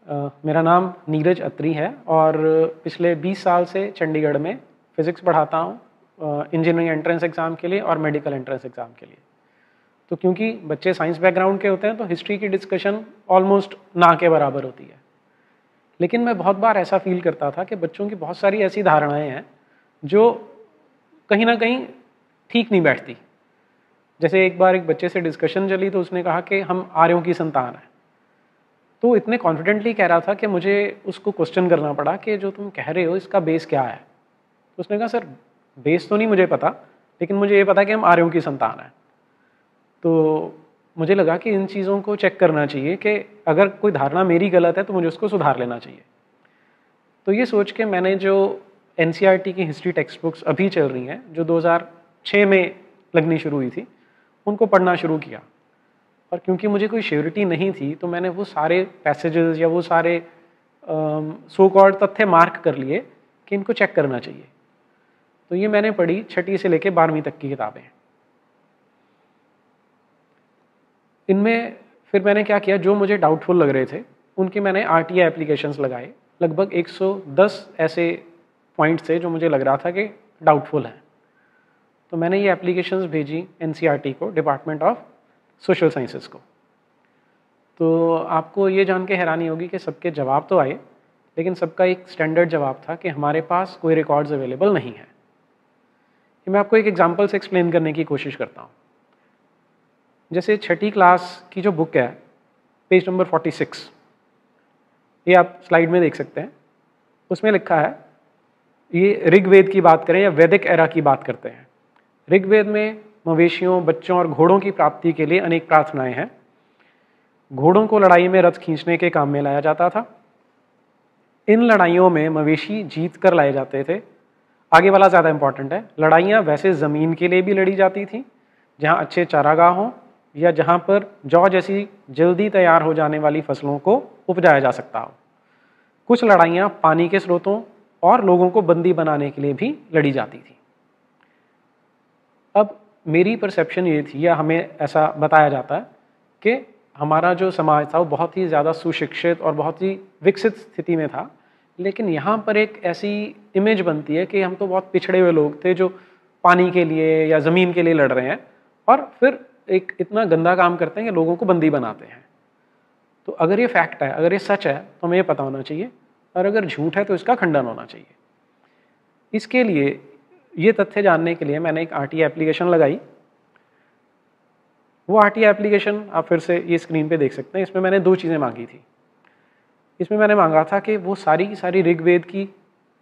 मेरा नाम नीरज अत्री है और पिछले 20 साल से चंडीगढ़ में फ़िज़िक्स पढ़ाता हूँ इंजीनियरिंग एंट्रेंस एग्ज़ाम के लिए और मेडिकल एंट्रेंस एग्ज़ाम के लिए। तो क्योंकि बच्चे साइंस बैकग्राउंड के होते हैं तो हिस्ट्री की डिस्कशन ऑलमोस्ट ना के बराबर होती है। लेकिन मैं बहुत बार ऐसा फील करता था कि बच्चों की बहुत सारी ऐसी धारणाएं हैं जो कहीं ना कहीं ठीक नहीं बैठती। जैसे एक बार एक बच्चे से डिस्कशन चली तो उसने कहा कि हम आर्यों की संतान हैं। तो इतने कॉन्फिडेंटली कह रहा था कि मुझे उसको क्वेश्चन करना पड़ा कि जो तुम कह रहे हो इसका बेस क्या है। तो उसने कहा सर बेस तो नहीं मुझे पता, लेकिन मुझे ये पता कि हम आर्यों की संतान हैं। तो मुझे लगा कि इन चीज़ों को चेक करना चाहिए कि अगर कोई धारणा मेरी गलत है तो मुझे उसको सुधार लेना चाहिए। तो ये सोच के मैंने जो NCERT की हिस्ट्री टेक्स्ट बुक्स अभी चल रही हैं जो 2006 में लगनी शुरू हुई थी उनको पढ़ना शुरू किया। और क्योंकि मुझे कोई श्योरिटी नहीं थी तो मैंने वो सारे पैसेजेस या वो सारे सो कॉल्ड तथ्य मार्क कर लिए कि इनको चेक करना चाहिए। तो ये मैंने पढ़ी 6ठी से लेकर 12वीं तक की किताबें। इनमें फिर मैंने क्या किया, जो मुझे डाउटफुल लग रहे थे उनके मैंने RTI एप्लीकेशंस लगाए। लगभग 110 ऐसे पॉइंट्स थे जो मुझे लग रहा था कि डाउटफुल हैं। तो मैंने ये एप्लीकेशंस भेजी NCERT को, डिपार्टमेंट ऑफ सोशल साइंसेस को। तो आपको ये जान के हैरानी होगी कि सबके जवाब तो आए, लेकिन सबका एक स्टैंडर्ड जवाब था कि हमारे पास कोई रिकॉर्ड्स अवेलेबल नहीं है। मैं आपको एक एग्जांपल से एक्सप्लेन करने की कोशिश करता हूँ। जैसे 6ठी क्लास की जो बुक है, पेज नंबर 46, ये आप स्लाइड में देख सकते हैं। उसमें लिखा है, ये ऋग्वेद की बात करें या वैदिक एरा की बात करते हैं। ऋग्वेद में मवेशियों, बच्चों और घोड़ों की प्राप्ति के लिए अनेक प्रार्थनाएं हैं। घोड़ों को लड़ाई में रथ खींचने के काम में लाया जाता था। इन लड़ाइयों में मवेशी जीत कर लाए जाते थे। आगे वाला ज़्यादा इंपॉर्टेंट है, लड़ाइयाँ वैसे ज़मीन के लिए भी लड़ी जाती थी जहाँ अच्छे चारागाह हों या जहाँ पर जौ जैसी जल्दी तैयार हो जाने वाली फसलों को उपजाया जा सकता हो। कुछ लड़ाइयाँ पानी के स्रोतों और लोगों को बंदी बनाने के लिए भी लड़ी जाती थी। अब मेरी परसेप्शन ये थी, या हमें ऐसा बताया जाता है कि हमारा जो समाज था वो बहुत ही ज़्यादा सुशिक्षित और बहुत ही विकसित स्थिति में था, लेकिन यहाँ पर एक ऐसी इमेज बनती है कि हम तो बहुत पिछड़े हुए लोग थे जो पानी के लिए या ज़मीन के लिए लड़ रहे हैं, और फिर एक इतना गंदा काम करते हैं कि लोगों को बंदी बनाते हैं। तो अगर ये फैक्ट है, अगर ये सच है तो हमें ये पता होना चाहिए, और अगर झूठ है तो इसका खंडन होना चाहिए। इसके लिए, ये तथ्य जानने के लिए मैंने एक RTI एप्लीकेशन लगाई। वो RTI एप्लीकेशन आप फिर से ये स्क्रीन पे देख सकते हैं। इसमें मैंने 2 चीज़ें मांगी थी। इसमें मैंने मांगा था कि वो सारी की सारी ऋग्वेद की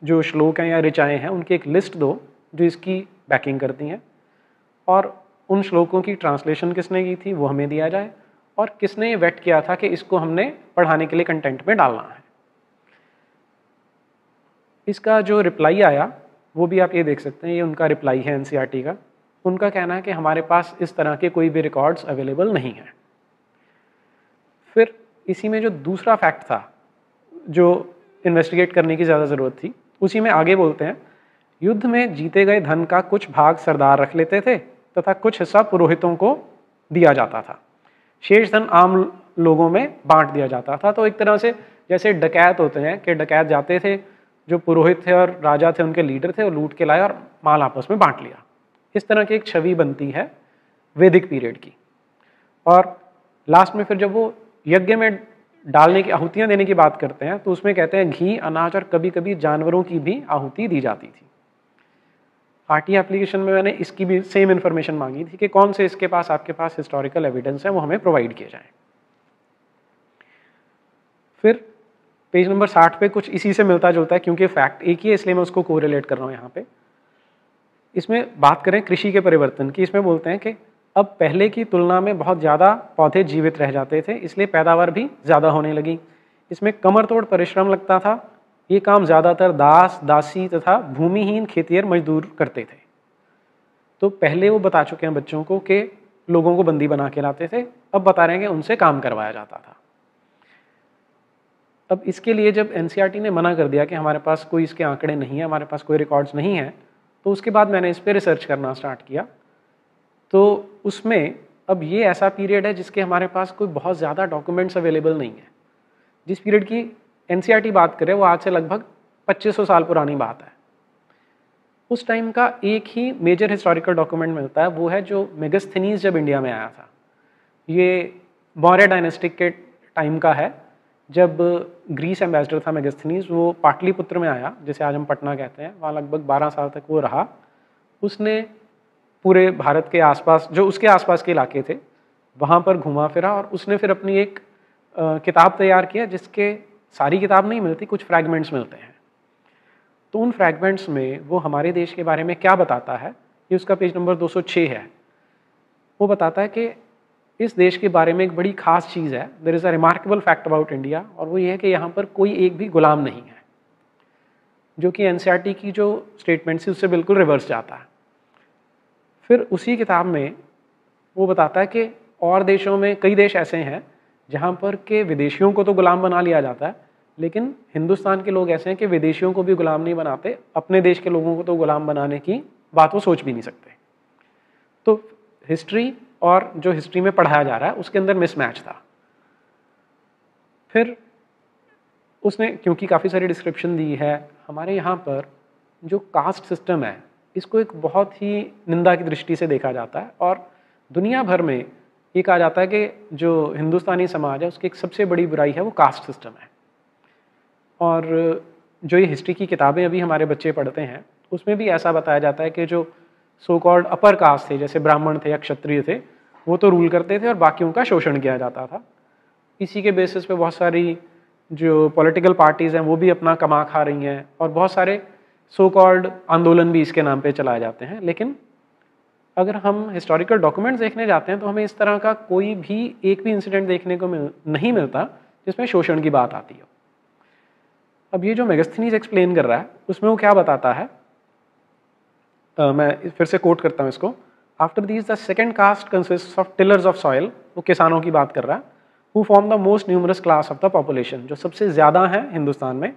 जो श्लोक हैं या ऋचाएँ हैं उनकी एक लिस्ट दो जो इसकी बैकिंग करती हैं, और उन श्लोकों की ट्रांसलेशन किसने की थी वो हमें दिया जाए, और किसने ये वेट किया था कि इसको हमने पढ़ाने के लिए कंटेंट में डालना है। इसका जो रिप्लाई आया वो भी आप ये देख सकते हैं, ये उनका रिप्लाई है NCERT का। उनका कहना है कि हमारे पास इस तरह के कोई भी रिकॉर्ड्स अवेलेबल नहीं हैं। फिर इसी में जो दूसरा फैक्ट था जो इन्वेस्टिगेट करने की ज़्यादा ज़रूरत थी, उसी में आगे बोलते हैं, युद्ध में जीते गए धन का कुछ भाग सरदार रख लेते थे तथा कुछ हिस्सा पुरोहितों को दिया जाता था। शेष धन आम लोगों में बांट दिया जाता था। तो एक तरह से जैसे डकैत होते हैं कि डकैत जाते थे, जो पुरोहित थे और राजा थे उनके लीडर थे, वो लूट के लाए और माल आपस में बांट लिया। इस तरह की एक छवि बनती है वैदिक पीरियड की। और लास्ट में फिर जब वो यज्ञ में डालने की, आहुतियाँ देने की बात करते हैं तो उसमें कहते हैं घी, अनाज और कभी कभी जानवरों की भी आहुति दी जाती थी। RTI एप्लीकेशन में मैंने इसकी भी सेम इन्फॉर्मेशन मांगी थी कि कौन से इसके पास, आपके पास हिस्टोरिकल एविडेंस है वो हमें प्रोवाइड किए जाएं। फिर पेज नंबर 60 पे कुछ इसी से मिलता जुलता है, क्योंकि फैक्ट एक ही है इसलिए मैं उसको कोरिलेट कर रहा हूँ यहाँ पे। इसमें बात करें कृषि के परिवर्तन की, इसमें बोलते हैं कि अब पहले की तुलना में बहुत ज़्यादा पौधे जीवित रह जाते थे, इसलिए पैदावार भी ज़्यादा होने लगी। इसमें कमर तोड़ परिश्रम लगता था। ये काम ज़्यादातर दास, दासी तथा भूमिहीन खेतिहर मजदूर करते थे। तो पहले वो बता चुके हैं बच्चों को कि लोगों को बंदी बना के लाते थे, अब बता रहे हैं कि उनसे काम करवाया जाता था। अब इसके लिए जब NCERT ने मना कर दिया कि हमारे पास कोई इसके आंकड़े नहीं है, हमारे पास कोई रिकॉर्ड्स नहीं है, तो उसके बाद मैंने इस पर रिसर्च करना स्टार्ट किया। तो उसमें अब ये ऐसा पीरियड है जिसके हमारे पास कोई बहुत ज़्यादा डॉक्यूमेंट्स अवेलेबल नहीं है। जिस पीरियड की एनसीईआरटी बात करे वो आज से लगभग 2500 साल पुरानी बात है। उस टाइम का एक ही मेजर हिस्टोरिकल डॉक्यूमेंट मिलता है, वो है जो मेगास्थनीज जब इंडिया में आया था। ये मौर्य डायनेस्टिक के टाइम का है, जब ग्रीस एम्बेसडर था मेगास्थनीज, वो पाटलिपुत्र में आया, जिसे आज हम पटना कहते हैं, वहाँ लगभग 12 साल तक वो रहा। उसने पूरे भारत के आसपास, जो उसके आसपास के इलाके थे, वहाँ पर घुमा फिरा और उसने फिर अपनी एक किताब तैयार किया, जिसके सारी किताब नहीं मिलती, कुछ फ्रैगमेंट्स मिलते हैं। तो उन फ्रैगमेंट्स में वो हमारे देश के बारे में क्या बताता है, ये उसका पेज नंबर 206 है। वो बताता है कि इस देश के बारे में एक बड़ी खास चीज़ है, there is a remarkable fact about India, और वो ये है कि यहाँ पर कोई एक भी गुलाम नहीं है, जो कि एनसीईआरटी की जो स्टेटमेंट्स है उससे बिल्कुल रिवर्स जाता है। फिर उसी किताब में वो बताता है कि और देशों में कई देश ऐसे हैं जहाँ पर के विदेशियों को तो गुलाम बना लिया जाता है, लेकिन हिंदुस्तान के लोग ऐसे हैं कि विदेशियों को भी गुलाम नहीं बनाते, अपने देश के लोगों को तो गुलाम बनाने की बात वो सोच भी नहीं सकते। तो हिस्ट्री और जो हिस्ट्री में पढ़ाया जा रहा है उसके अंदर मिसमैच था। फिर उसने, क्योंकि काफ़ी सारी डिस्क्रिप्शन दी है, हमारे यहाँ पर जो कास्ट सिस्टम है इसको एक बहुत ही निंदा की दृष्टि से देखा जाता है, और दुनिया भर में ये कहा जाता है कि जो हिंदुस्तानी समाज है उसकी एक सबसे बड़ी बुराई है वो कास्ट सिस्टम है। और जो ये हिस्ट्री की किताबें अभी हमारे बच्चे पढ़ते हैं उसमें भी ऐसा बताया जाता है कि जो सो कॉल्ड अपर कास्ट थे, जैसे ब्राह्मण थे या क्षत्रिय थे, वो तो रूल करते थे और बाकियों का शोषण किया जाता था। इसी के बेसिस पे बहुत सारी जो पॉलिटिकल पार्टीज़ हैं वो भी अपना कमा खा रही हैं, और बहुत सारे सो कॉल्ड आंदोलन भी इसके नाम पे चलाए जाते हैं। लेकिन अगर हम हिस्टोरिकल डॉक्यूमेंट्स देखने जाते हैं तो हमें इस तरह का कोई भी एक भी इंसिडेंट देखने को नहीं मिलता जिसमें शोषण की बात आती हो। अब ये जो मेगास्थनीज एक्सप्लेन कर रहा है उसमें वो क्या बताता है, मैं फिर से कोट करता हूँ इसको। After these the second caste consist of tillers of soil, वो किसानों की बात कर रहा है, who form the most numerous class of the population, जो सबसे ज़्यादा है हिंदुस्तान में।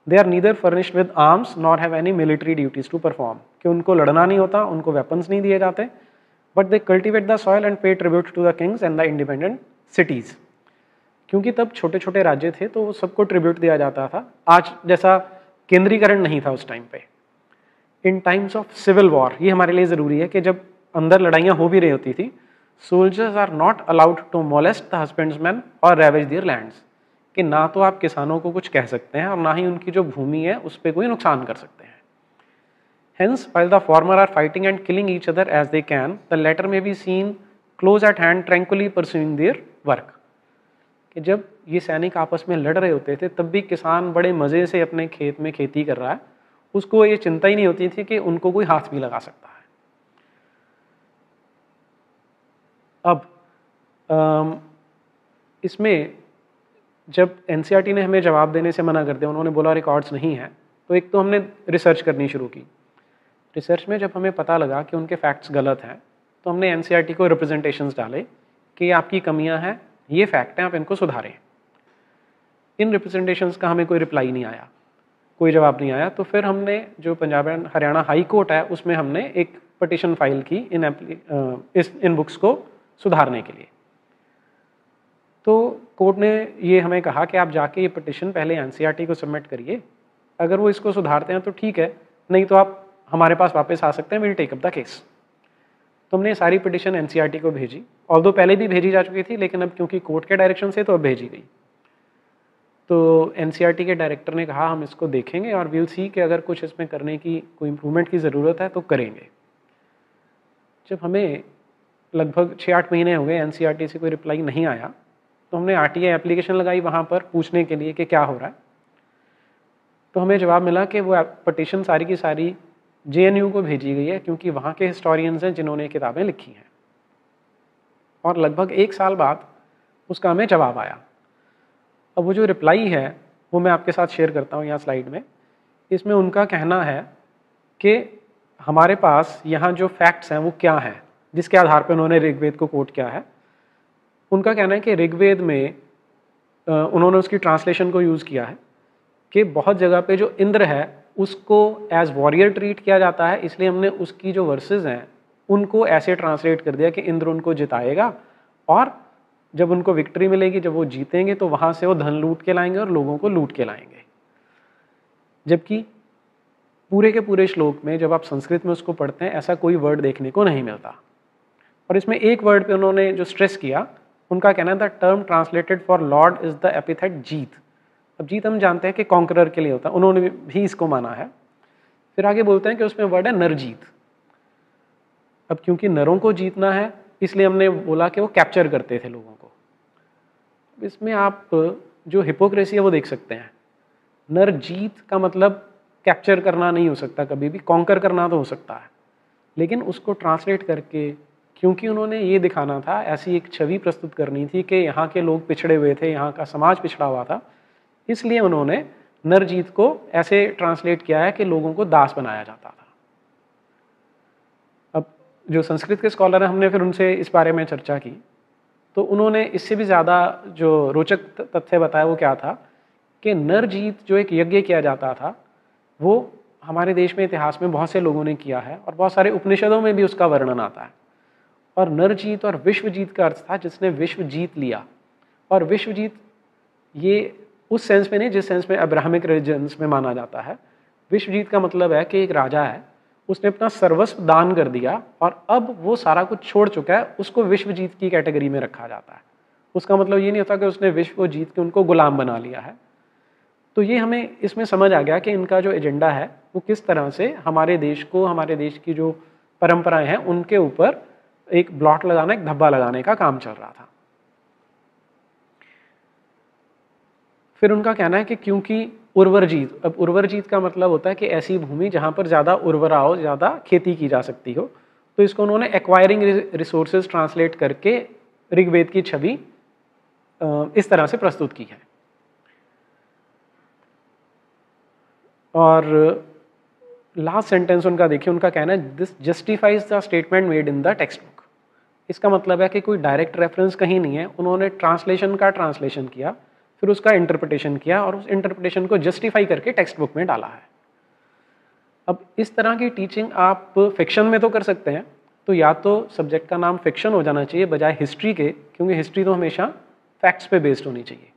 They are neither furnished with arms nor have any military duties to perform, कि उनको लड़ना नहीं होता, उनको वेपन्स नहीं दिए जाते, but they cultivate the soil and pay tribute to the kings and the independent cities. क्योंकि तब छोटे छोटे राज्य थे तो सबको ट्रिब्यूट दिया जाता था, आज जैसा केंद्रीकरण नहीं था उस टाइम पे। इन टाइम्स ऑफ सिविल वॉर, ये हमारे लिए ज़रूरी है कि जब अंदर लड़ाइयाँ हो भी रही होती थी, soldiers are not allowed to molest the husbandsman और रैवेज देयर लैंड्स, कि ना तो आप किसानों को कुछ कह सकते हैं और ना ही उनकी जो भूमि है उस पर कोई नुकसान कर सकते हैं। Hence, while the former are fighting and killing each other as they can, the latter may be seen close at hand tranquilly pursuing their work. कि जब ये सैनिक आपस में लड़ रहे होते थे तब भी किसान बड़े मज़े से अपने खेत में खेती कर रहा है, उसको ये चिंता ही नहीं होती थी कि उनको कोई हाथ भी लगा सकता है। अब इसमें जब एनसीईआरटी ने हमें जवाब देने से मना कर दिया, उन्होंने बोला रिकॉर्ड्स नहीं है, तो एक तो हमने रिसर्च करनी शुरू की। रिसर्च में जब हमें पता लगा कि उनके फैक्ट्स गलत हैं तो हमने एनसीईआरटी को रिप्रेजेंटेशंस डाले कि आपकी कमियां हैं, ये फैक्ट हैं, आप इनको सुधारें। इन रिप्रेजेंटेशंस का हमें कोई रिप्लाई नहीं आया, कोई जवाब नहीं आया। तो फिर हमने जो Punjab and Haryana high court है उसमें हमने एक पटिशन फाइल की इन बुक्स को सुधारने के लिए। तो कोर्ट ने ये हमें कहा कि आप जाके ये पटिशन पहले एनसीईआरटी को सबमिट करिए, अगर वो इसको सुधारते हैं तो ठीक है, नहीं तो आप हमारे पास वापस आ सकते हैं, will take up the case. तो हमने सारी पिटिशन एनसीईआरटी को भेजी, ऑल्दो पहले भी भेजी जा चुकी थी, लेकिन अब क्योंकि कोर्ट के डायरेक्शन से तो अब भेजी गई। तो एनसीईआरटी के डायरेक्टर ने कहा हम इसको देखेंगे और विल सी कि अगर कुछ इसमें करने की कोई इम्प्रूवमेंट की ज़रूरत है तो करेंगे। जब हमें लगभग 6-8 महीने हो गए एनसीईआरटी से कोई रिप्लाई नहीं आया, तो हमने आरटीआई एप्लीकेशन लगाई वहाँ पर पूछने के लिए कि क्या हो रहा है। तो हमें जवाब मिला कि वो पटिशन सारी की सारी जेएनयू को भेजी गई है, क्योंकि वहाँ के हिस्टोरियंस हैं जिन्होंने किताबें लिखी हैं। और लगभग 1 साल बाद उसका हमें जवाब आया। अब वो जो रिप्लाई है वो मैं आपके साथ शेयर करता हूँ यहाँ स्लाइड में। इसमें उनका कहना है कि हमारे पास यहाँ जो फैक्ट्स हैं वो क्या हैं, जिसके आधार पर उन्होंने ऋग्वेद को कोट किया है। उनका कहना है कि ऋग्वेद में उन्होंने उसकी ट्रांसलेशन को यूज़ किया है कि बहुत जगह पे जो इंद्र है उसको एज वॉरियर ट्रीट किया जाता है, इसलिए हमने उसकी जो वर्सेस हैं उनको ऐसे ट्रांसलेट कर दिया कि इंद्र उनको जिताएगा और जब उनको विक्ट्री मिलेगी, जब वो जीतेंगे, तो वहाँ से वो धन लूट के लाएंगे और लोगों को लूट के लाएंगे। जबकि पूरे के पूरे श्लोक में जब आप संस्कृत में उसको पढ़ते हैं, ऐसा कोई वर्ड देखने को नहीं मिलता। और इसमें एक वर्ड पे उन्होंने जो स्ट्रेस किया, उनका कहना था term translated for lord is the epithet जीत। अब जीत हम जानते हैं कि कॉन्करर के लिए होता है, उन्होंने भी इसको माना है। फिर आगे बोलते हैं कि उसमें वर्ड है नरजीत। अब क्योंकि नरों को जीतना है, इसलिए हमने बोला कि वो कैप्चर करते थे लोगों को। इसमें आप जो हिपोक्रेसी है वो देख सकते हैं। नरजीत का मतलब कैप्चर करना नहीं हो सकता, कभी भी कॉन्कर करना तो हो सकता है, लेकिन उसको ट्रांसलेट करके, क्योंकि उन्होंने ये दिखाना था, ऐसी एक छवि प्रस्तुत करनी थी कि यहाँ के लोग पिछड़े हुए थे, यहाँ का समाज पिछड़ा हुआ था, इसलिए उन्होंने नरजीत को ऐसे ट्रांसलेट किया है कि लोगों को दास बनाया जाता था। अब जो संस्कृत के स्कॉलर हैं, हमने फिर उनसे इस बारे में चर्चा की, तो उन्होंने इससे भी ज़्यादा जो रोचक तथ्य बताया वो क्या था कि नरजीत जो एक यज्ञ किया जाता था, वो हमारे देश में इतिहास में बहुत से लोगों ने किया है और बहुत सारे उपनिषदों में भी उसका वर्णन आता है। और नरजीत और विश्वजीत का अर्थ था जिसने विश्व जीत लिया। और विश्वजीत ये उस सेंस में नहीं जिस सेंस में अब्राहमिक रिलीजन्स में माना जाता है। विश्वजीत का मतलब है कि एक राजा है, उसने अपना सर्वस्व दान कर दिया और अब वो सारा कुछ छोड़ चुका है, उसको विश्वजीत की कैटेगरी में रखा जाता है। उसका मतलब ये नहीं होता कि उसने विश्व को जीत के उनको गुलाम बना लिया है। तो ये हमें इसमें समझ आ गया कि इनका जो एजेंडा है वो किस तरह से हमारे देश को, हमारे देश की जो परंपराएं हैं उनके ऊपर एक ब्लॉट लगाना, एक धब्बा लगाने का काम चल रहा था। फिर उनका कहना है कि क्योंकि उर्वरजीत, अब उर्वरजीत का मतलब होता है कि ऐसी भूमि जहां पर ज़्यादा उर्वरा हो, ज़्यादा खेती की जा सकती हो, तो इसको उन्होंने एक्वायरिंग रिसोर्सेज ट्रांसलेट करके ऋग्वेद की छवि इस तरह से प्रस्तुत की है। और लास्ट सेंटेंस उनका देखिए, उनका कहना है this justifies the statement made in the text book. इसका मतलब है कि कोई डायरेक्ट रेफरेंस कहीं नहीं है, उन्होंने ट्रांसलेशन का ट्रांसलेशन किया, फिर उसका इंटरप्रिटेशन किया और उस इंटरप्रिटेशन को जस्टिफाई करके टेक्स्ट बुक में डाला है। अब इस तरह की टीचिंग आप फिक्शन में तो कर सकते हैं, तो या तो सब्जेक्ट का नाम फिक्शन हो जाना चाहिए बजाय हिस्ट्री के, क्योंकि हिस्ट्री तो हमेशा फैक्ट्स पे बेस्ड होनी चाहिए।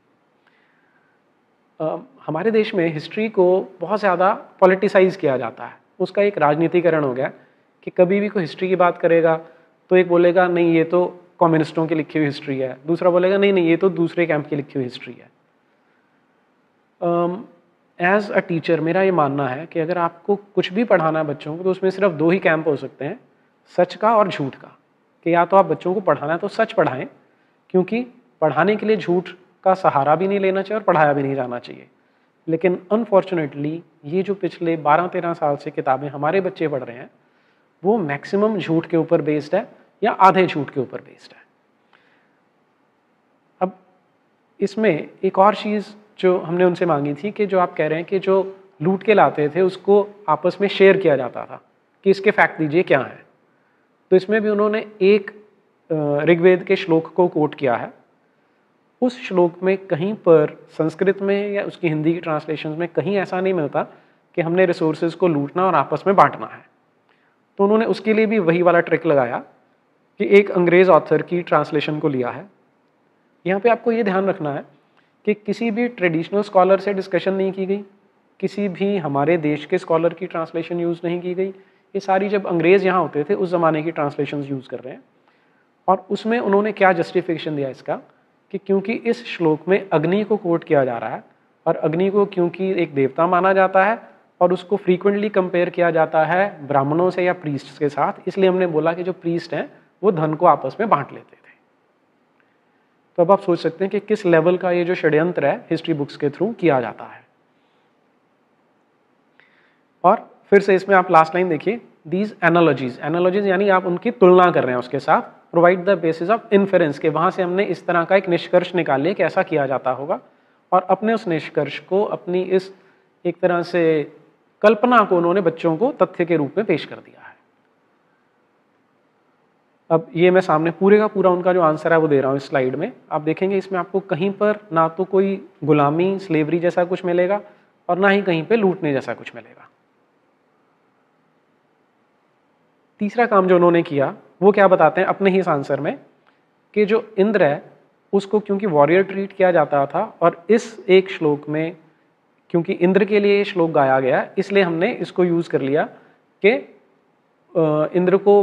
हमारे देश में हिस्ट्री को बहुत ज़्यादा पॉलिटिसाइज किया जाता है, उसका एक राजनीतिकरण हो गया कि कभी भी कोई हिस्ट्री की बात करेगा तो एक बोलेगा नहीं ये तो कम्युनिस्टों की लिखी हुई हिस्ट्री है, दूसरा बोलेगा नहीं नहीं ये तो दूसरे कैंप की लिखी हुई हिस्ट्री है। एज अ टीचर मेरा ये मानना है कि अगर आपको कुछ भी पढ़ाना है बच्चों को, तो उसमें सिर्फ दो ही कैंप हो सकते हैं, सच का और झूठ का। कि या तो आप बच्चों को पढ़ाना है तो सच पढ़ाएं, क्योंकि पढ़ाने के लिए झूठ का सहारा भी नहीं लेना चाहिए और पढ़ाया भी नहीं जाना चाहिए। लेकिन अनफॉर्चुनेटली ये जो पिछले 12-13 साल से किताबें हमारे बच्चे पढ़ रहे हैं वो मैक्सिमम झूठ के ऊपर बेस्ड है या आधे झूठ के ऊपर बेस्ड है। अब इसमें एक और चीज़ जो हमने उनसे मांगी थी कि जो आप कह रहे हैं कि जो लूट के लाते थे उसको आपस में शेयर किया जाता था, कि इसके फैक्ट दीजिए क्या है। तो इसमें भी उन्होंने एक ऋग्वेद के श्लोक को कोट किया है। उस श्लोक में कहीं पर संस्कृत में या उसकी हिंदी की ट्रांसलेशन में कहीं ऐसा नहीं मिलता कि हमने रिसोर्सेज को लूटना और आपस में बांटना है। तो उन्होंने उसके लिए भी वही वाला ट्रिक लगाया कि एक अंग्रेज ऑथर की ट्रांसलेशन को लिया है। यहाँ पे आपको ये ध्यान रखना है कि किसी भी ट्रेडिशनल स्कॉलर से डिस्कशन नहीं की गई, किसी भी हमारे देश के स्कॉलर की ट्रांसलेशन यूज़ नहीं की गई। ये सारी जब अंग्रेज़ यहाँ होते थे उस ज़माने की ट्रांसलेशन यूज़ कर रहे हैं। और उसमें उन्होंने क्या जस्टिफिकेशन दिया इसका कि क्योंकि इस श्लोक में अग्नि को कोट किया जा रहा है और अग्नि को क्योंकि एक देवता माना जाता है और उसको फ्रीक्वेंटली कंपेयर किया जाता है ब्राह्मणों से या प्रीस्ट के साथ, इसलिए हमने बोला कि जो प्रीस्ट हैं वो धन को आपस में बांट लेते थे। तो अब आप सोच सकते हैं कि किस लेवल का ये जो षड्यंत्र है हिस्ट्री बुक्स के थ्रू किया जाता है। और फिर से इसमें आप लास्ट लाइन देखिए, दीज एनालॉजीज यानी आप उनकी तुलना कर रहे हैं उसके साथ, provide the basis of inference के, वहां से हमने इस तरह का एक निष्कर्ष निकाले कि ऐसा किया जाता होगा और अपने उस निष्कर्ष को, अपनी इस एक तरह से कल्पना को उन्होंने बच्चों को तथ्य के रूप में पेश कर दिया है। अब ये मैं सामने पूरे का पूरा उनका जो आंसर है वो दे रहा हूँ इस स्लाइड में। आप देखेंगे इसमें आपको कहीं पर ना तो कोई गुलामी, स्लेवरी जैसा कुछ मिलेगा और ना ही कहीं पे लूटने जैसा कुछ मिलेगा। तीसरा काम जो उन्होंने किया वो क्या बताते हैं अपने ही इस आंसर में, कि जो इंद्र है उसको क्योंकि वॉरियर ट्रीट किया जाता था, और इस एक श्लोक में क्योंकि इंद्र के लिए ये श्लोक गाया गया, इसलिए हमने इसको यूज़ कर लिया कि इंद्र को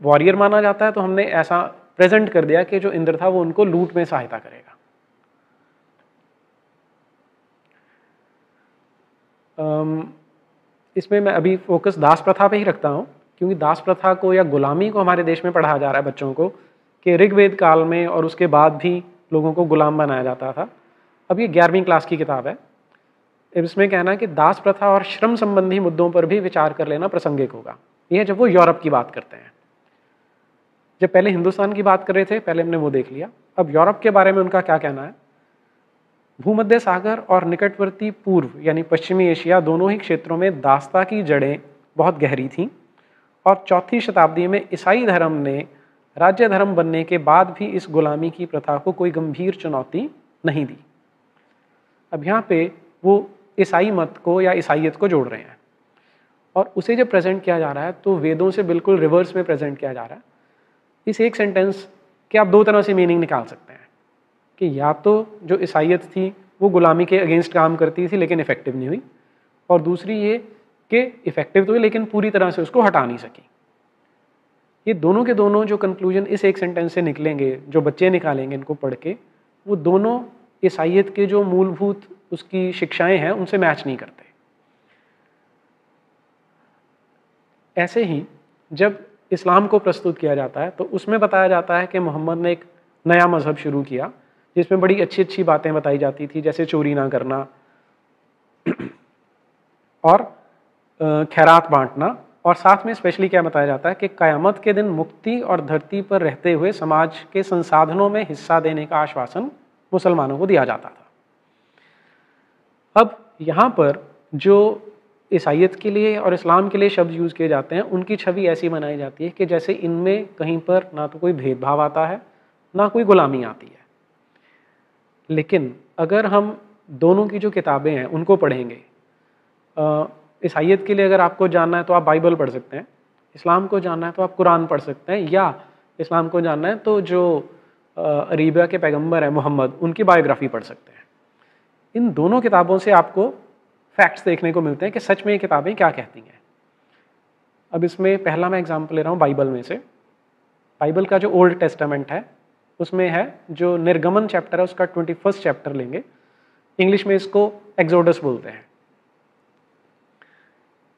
वॉरियर माना जाता है, तो हमने ऐसा प्रेजेंट कर दिया कि जो इंद्र था वो उनको लूट में सहायता करेगा। इसमें मैं अभी फोकस दास प्रथा पे ही रखता हूँ, क्योंकि दास प्रथा को या गुलामी को हमारे देश में पढ़ाया जा रहा है बच्चों को कि ऋग्वेद काल में और उसके बाद भी लोगों को गुलाम बनाया जाता था। अब ये 11वीं क्लास की किताब है। इसमें कहना है कि दास प्रथा और श्रम संबंधी मुद्दों पर भी विचार कर लेना प्रासंगिक होगा। यह जब वो यूरोप की बात करते हैं। जब पहले हिंदुस्तान की बात कर रहे थे, पहले हमने वो देख लिया। अब यूरोप के बारे में उनका क्या कहना है। भूमध्य सागर और निकटवर्ती पूर्व यानी पश्चिमी एशिया दोनों ही क्षेत्रों में दासता की जड़ें बहुत गहरी थीं, और 4वीं शताब्दी में ईसाई धर्म ने राज्य धर्म बनने के बाद भी इस गुलामी की प्रथा को कोई गंभीर चुनौती नहीं दी। अब यहाँ पे वो ईसाई मत को या ईसाइयत को जोड़ रहे हैं, और उसे जब प्रेजेंट किया जा रहा है तो वेदों से बिल्कुल रिवर्स में प्रेजेंट किया जा रहा है। इस एक सेंटेंस के आप 2 तरह से मीनिंग निकाल सकते हैं कि या तो जो ईसाइयत थी वो गुलामी के अगेंस्ट काम करती थी लेकिन इफेक्टिव नहीं हुई, और दूसरी ये कि इफेक्टिव तो हुई लेकिन पूरी तरह से उसको हटा नहीं सकी। ये दोनों के दोनों जो कंक्लूजन इस एक सेंटेंस से निकलेंगे, जो बच्चे निकालेंगे इनको पढ़ के, वो दोनों ईसाइयत के जो मूलभूत उसकी शिक्षाएं हैं उनसे मैच नहीं करते। ऐसे ही जब इस्लाम को प्रस्तुत किया जाता है तो उसमें बताया जाता है कि मोहम्मद ने एक नया मजहब शुरू किया जिसमें बड़ी अच्छी अच्छी बातें बताई जाती थी, जैसे चोरी ना करना और खैरात बांटना, और साथ में स्पेशली क्या बताया जाता है कि क़यामत के दिन मुक्ति और धरती पर रहते हुए समाज के संसाधनों में हिस्सा देने का आश्वासन मुसलमानों को दिया जाता था। अब यहाँ पर जो ईसाइयत के लिए और इस्लाम के लिए शब्द यूज़ किए जाते हैं उनकी छवि ऐसी बनाई जाती है कि जैसे इनमें कहीं पर ना तो कोई भेदभाव आता है ना कोई गुलामी आती है। लेकिन अगर हम दोनों की जो किताबें हैं उनको पढ़ेंगे, ईसाइयत के लिए अगर आपको जानना है तो आप बाइबल पढ़ सकते हैं, इस्लाम को जानना है तो आप कुरान पढ़ सकते हैं, या इस्लाम को जानना है तो जो अरेबिया के पैगंबर हैं मोहम्मद, उनकी बायोग्राफी पढ़ सकते हैं। इन दोनों किताबों से आपको फैक्ट्स देखने को मिलते हैं कि सच में ये किताबें क्या कहती हैं। अब इसमें पहला मैं एग्जाम्पल ले रहा हूँ बाइबल में से। बाइबल का जो ओल्ड टेस्टामेंट है उसमें है जो निर्गमन चैप्टर है उसका 21 चैप्टर लेंगे, इंग्लिश में इसको एक्सोडस बोलते हैं।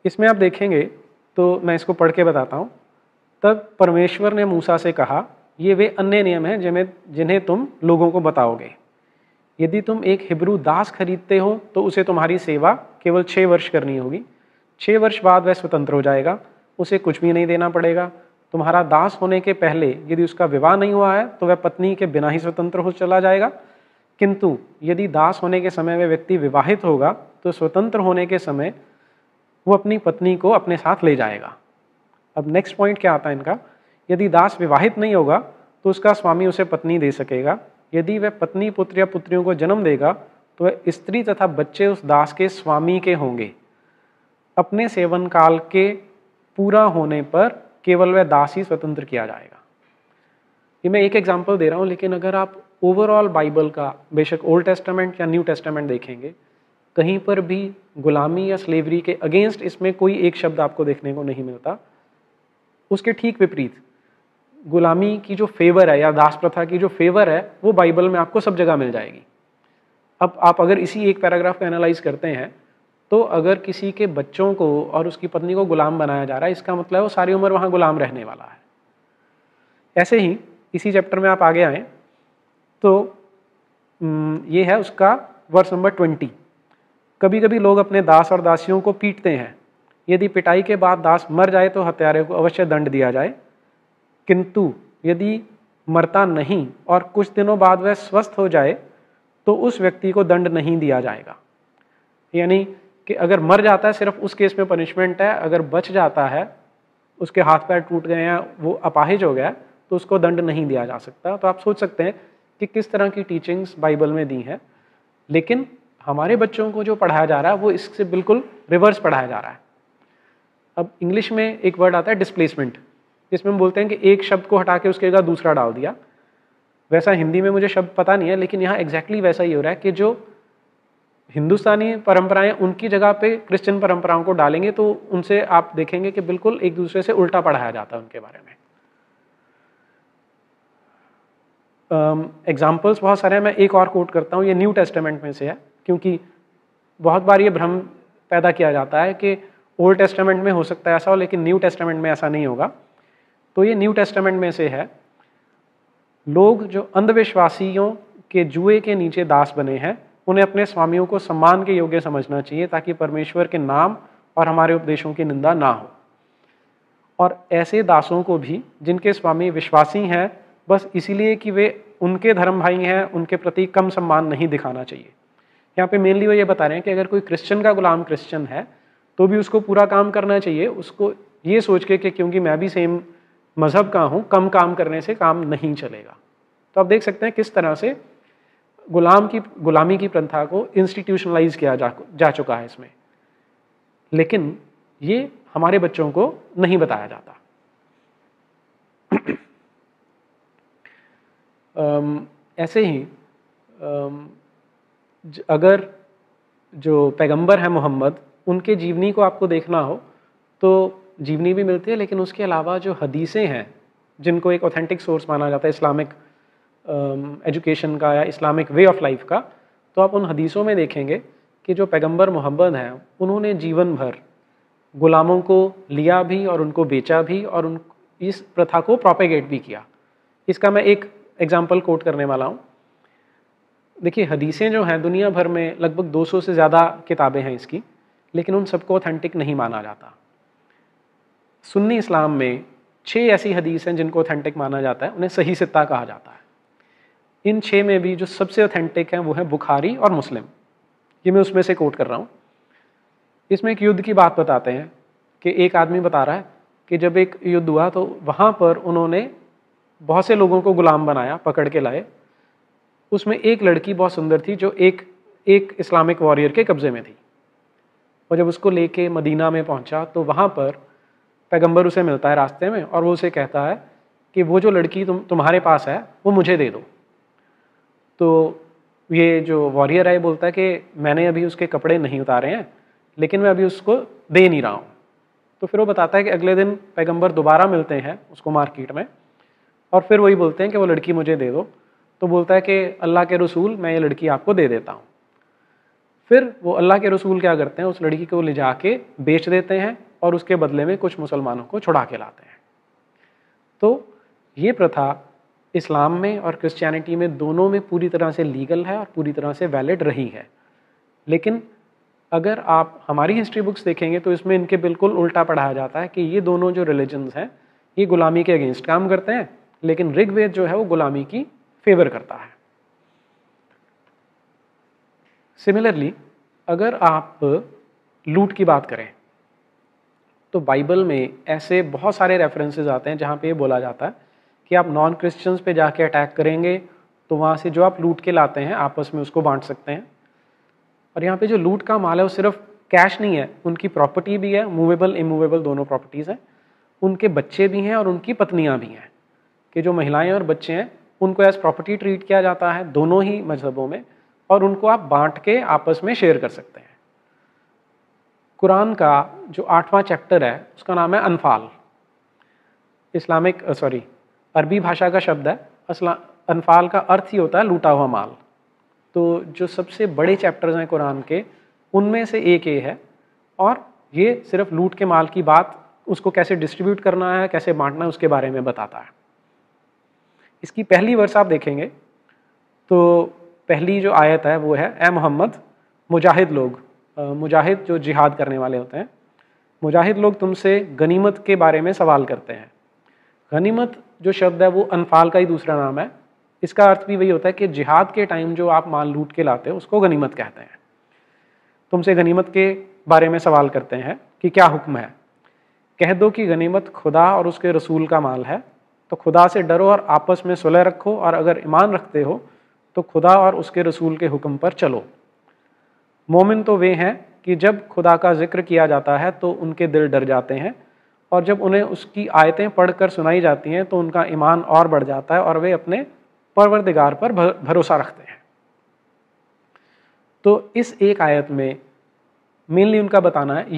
इसमें आप देखेंगे तो मैं इसको पढ़ के बताता हूँ। तब परमेश्वर ने मूसा से कहा, ये वे अन्य नियम हैं जिन्हें तुम लोगों को बताओगे। यदि तुम एक हिब्रू दास खरीदते हो तो उसे तुम्हारी सेवा केवल 6 वर्ष करनी होगी। 6 वर्ष बाद वह स्वतंत्र हो जाएगा, उसे कुछ भी नहीं देना पड़ेगा। तुम्हारा दास होने के पहले यदि उसका विवाह नहीं हुआ है तो वह पत्नी के बिना ही स्वतंत्र हो चला जाएगा, किंतु यदि दास होने के समय वह व्यक्ति विवाहित होगा तो स्वतंत्र होने के समय वो अपनी पत्नी को अपने साथ ले जाएगा। अब नेक्स्ट पॉइंट क्या आता है इनका, यदि दास विवाहित नहीं होगा तो उसका स्वामी उसे पत्नी दे सकेगा। यदि वह पत्नी पुत्र या पुत्रियों को जन्म देगा तो वह स्त्री तथा बच्चे उस दास के स्वामी के होंगे। अपने सेवन काल के पूरा होने पर केवल वह दास ही स्वतंत्र किया जाएगा। ये मैं एक एग्जाम्पल दे रहा हूँ, लेकिन अगर आप ओवरऑल बाइबल का बेशक ओल्ड टेस्टामेंट या न्यू टेस्टामेंट देखेंगे, कहीं पर भी गुलामी या स्लेवरी के अगेंस्ट इसमें कोई एक शब्द आपको देखने को नहीं मिलता। उसके ठीक विपरीत गुलामी की जो फेवर है या दास प्रथा की जो फेवर है वो बाइबल में आपको सब जगह मिल जाएगी। अब आप अगर इसी एक पैराग्राफ को एनालाइज करते हैं तो अगर किसी के बच्चों को और उसकी पत्नी को गुलाम बनाया जा रहा है, इसका मतलब है वो सारी उम्र वहाँ गुलाम रहने वाला है। ऐसे ही इसी चैप्टर में आप आगे आए तो ये है उसका वर्स नंबर 20। कभी कभी लोग अपने दास और दासियों को पीटते हैं। यदि पिटाई के बाद दास मर जाए तो हत्यारे को अवश्य दंड दिया जाए, किंतु यदि मरता नहीं और कुछ दिनों बाद वह स्वस्थ हो जाए तो उस व्यक्ति को दंड नहीं दिया जाएगा। यानी कि अगर मर जाता है सिर्फ उस केस में पनिशमेंट है, अगर बच जाता है, उसके हाथ पैर टूट गए हैं, वो अपाहिज हो गया तो उसको दंड नहीं दिया जा सकता। तो आप सोच सकते हैं कि किस तरह की टीचिंग्स बाइबल में दी हैं। लेकिन हमारे बच्चों को जो पढ़ाया जा रहा है वो इससे बिल्कुल रिवर्स पढ़ाया जा रहा है। अब इंग्लिश में एक वर्ड आता है डिस्प्लेसमेंट, जिसमें हम बोलते हैं कि एक शब्द को हटा के उसके जगह दूसरा डाल दिया। वैसा हिंदी में मुझे शब्द पता नहीं है, लेकिन यहाँ एग्जैक्टली वैसा ही हो रहा है कि जो हिंदुस्तानी परंपराएं उनकी जगह पे क्रिश्चियन परंपराओं को डालेंगे तो उनसे आप देखेंगे कि बिल्कुल एक दूसरे से उल्टा पढ़ाया जाता है उनके बारे में। एग्जाम्पल्स बहुत सारे हैं, मैं एक और कोट करता हूँ, ये न्यू टेस्टामेंट में से है, क्योंकि बहुत बार ये भ्रम पैदा किया जाता है कि ओल्ड टेस्टामेंट में हो सकता है ऐसा हो, लेकिन न्यू टेस्टामेंट में ऐसा नहीं होगा। तो ये न्यू टेस्टामेंट में से है, लोग जो अंधविश्वासियों के जुए के नीचे दास बने हैं उन्हें अपने स्वामियों को सम्मान के योग्य समझना चाहिए, ताकि परमेश्वर के नाम और हमारे उपदेशों की निंदा ना हो। और ऐसे दासों को भी जिनके स्वामी विश्वासी हैं, बस इसीलिए कि वे उनके धर्म भाई हैं, उनके प्रति कम सम्मान नहीं दिखाना चाहिए। यहाँ पे मेनली वो ये बता रहे हैं कि अगर कोई क्रिश्चियन का गुलाम क्रिश्चियन है तो भी उसको पूरा काम करना चाहिए, उसको ये सोच के कि क्योंकि मैं भी सेम मजहब का हूँ, कम काम करने से काम नहीं चलेगा। तो आप देख सकते हैं किस तरह से गुलामी की प्रथा को इंस्टीट्यूशनलाइज किया जा चुका है इसमें, लेकिन ये हमारे बच्चों को नहीं बताया जाता। ऐसे ही अगर जो पैगंबर है मोहम्मद, उनके जीवनी को आपको देखना हो तो जीवनी भी मिलती है, लेकिन उसके अलावा जो हदीसें हैं जिनको एक ऑथेंटिक सोर्स माना जाता है इस्लामिक एजुकेशन का या इस्लामिक वे ऑफ लाइफ का, तो आप उन हदीसों में देखेंगे कि जो पैगंबर मोहम्मद हैं उन्होंने जीवन भर गुलामों को लिया भी और उनको बेचा भी और इस प्रथा को प्रोपेगेट भी किया। इसका मैं एक एग्जाम्पल कोट करने वाला हूँ। देखिए, हदीसें जो हैं दुनिया भर में लगभग 200 से ज़्यादा किताबें हैं इसकी, लेकिन उन सबको ऑथेंटिक नहीं माना जाता। सुन्नी इस्लाम में 6 ऐसी हदीस हैं जिनको ऑथेंटिक माना जाता है, उन्हें सही सित्ता कहा जाता है। इन 6 में भी जो सबसे ऑथेंटिक हैं वो है बुखारी और मुस्लिम। ये मैं उसमें से कोट कर रहा हूँ। इसमें एक युद्ध की बात बताते हैं कि एक आदमी बता रहा है कि जब एक युद्ध हुआ तो वहाँ पर उन्होंने बहुत से लोगों को गुलाम बनाया, पकड़ के लाए। उसमें एक लड़की बहुत सुंदर थी जो एक इस्लामिक वॉरियर के कब्जे में थी, और जब उसको लेके मदीना में पहुंचा तो वहाँ पर पैगंबर उसे मिलता है रास्ते में, और वो उसे कहता है कि वो जो लड़की तुम्हारे पास है वो मुझे दे दो। तो ये जो वॉरियर है बोलता है कि मैंने अभी उसके कपड़े नहीं उतारे हैं, लेकिन मैं अभी उसको दे नहीं रहा हूँ। तो फिर वो बताता है कि अगले दिन पैगंबर दोबारा मिलते हैं उसको मार्केट में, और फिर वही बोलते हैं कि वो लड़की मुझे दे दो। तो बोलता है कि अल्लाह के रसूल, मैं ये लड़की आपको दे देता हूँ। फिर वो अल्लाह के रसूल क्या करते हैं, उस लड़की को ले जाके बेच देते हैं और उसके बदले में कुछ मुसलमानों को छुड़ा के लाते हैं। तो ये प्रथा इस्लाम में और क्रिश्चियनिटी में दोनों में पूरी तरह से लीगल है और पूरी तरह से वैलिड रही है। लेकिन अगर आप हमारी हिस्ट्री बुक्स देखेंगे तो इसमें इनके बिल्कुल उल्टा पढ़ाया जाता है कि ये दोनों जो रिलीजन्स हैं ये गुलामी के अगेंस्ट काम करते हैं, लेकिन ऋग्वेद जो है वो गुलामी की फेवर करता है। सिमिलरली अगर आप लूट की बात करें तो बाइबल में ऐसे बहुत सारे रेफरेंसेस आते हैं जहाँ पे ये बोला जाता है कि आप नॉन क्रिश्चियंस पे जाके अटैक करेंगे तो वहाँ से जो आप लूट के लाते हैं आपस में उसको बांट सकते हैं। और यहाँ पे जो लूट का माल है वो सिर्फ कैश नहीं है, उनकी प्रॉपर्टी भी है, मूवेबल इमूवेबल दोनों प्रॉपर्टीज़ हैं, उनके बच्चे भी हैं और उनकी पत्नियाँ भी हैं, कि जो महिलाएं और बच्चे हैं उनको एज प्रॉपर्टी ट्रीट किया जाता है दोनों ही मजहबों में, और उनको आप बांट के आपस में शेयर कर सकते हैं। कुरान का जो 8वां चैप्टर है उसका नाम है अनफाल। अरबी भाषा का शब्द है। अनफाल का अर्थ ही होता है लूटा हुआ माल। तो जो सबसे बड़े चैप्टर्स हैं कुरान के उनमें से एक ये है, और ये सिर्फ लूट के माल की बात, उसको कैसे डिस्ट्रीब्यूट करना है, कैसे बांटना है, उसके बारे में बताता है। इसकी पहली वर्स आप देखेंगे तो पहली जो आयत है वो है, ए मोहम्मद, मुजाहिद लोग, मुजाहिद जो जिहाद करने वाले होते हैं, मुजाहिद लोग तुमसे गनीमत के बारे में सवाल करते हैं। गनीमत जो शब्द है वो अनफाल का ही दूसरा नाम है। इसका अर्थ भी वही होता है कि जिहाद के टाइम जो आप माल लूट के लाते हो उसको गनीमत कहते हैं। तुमसे गनीमत के बारे में सवाल करते हैं कि क्या हुक्म है। कह दो कि गनीमत खुदा और उसके रसूल का माल है, तो खुदा से डरो और आपस में सुलह रखो, और अगर ईमान रखते हो तो खुदा और उसके रसूल के हुक्म पर चलो। मोमिन तो वे हैं कि जब खुदा का जिक्र किया जाता है तो उनके दिल डर जाते हैं, और जब उन्हें उसकी आयतें पढ़कर सुनाई जाती हैं तो उनका ईमान और बढ़ जाता है और वे अपने परवरदिगार पर भरोसा रखते हैं। तो इस एक आयत में मेनली उनका बताना है,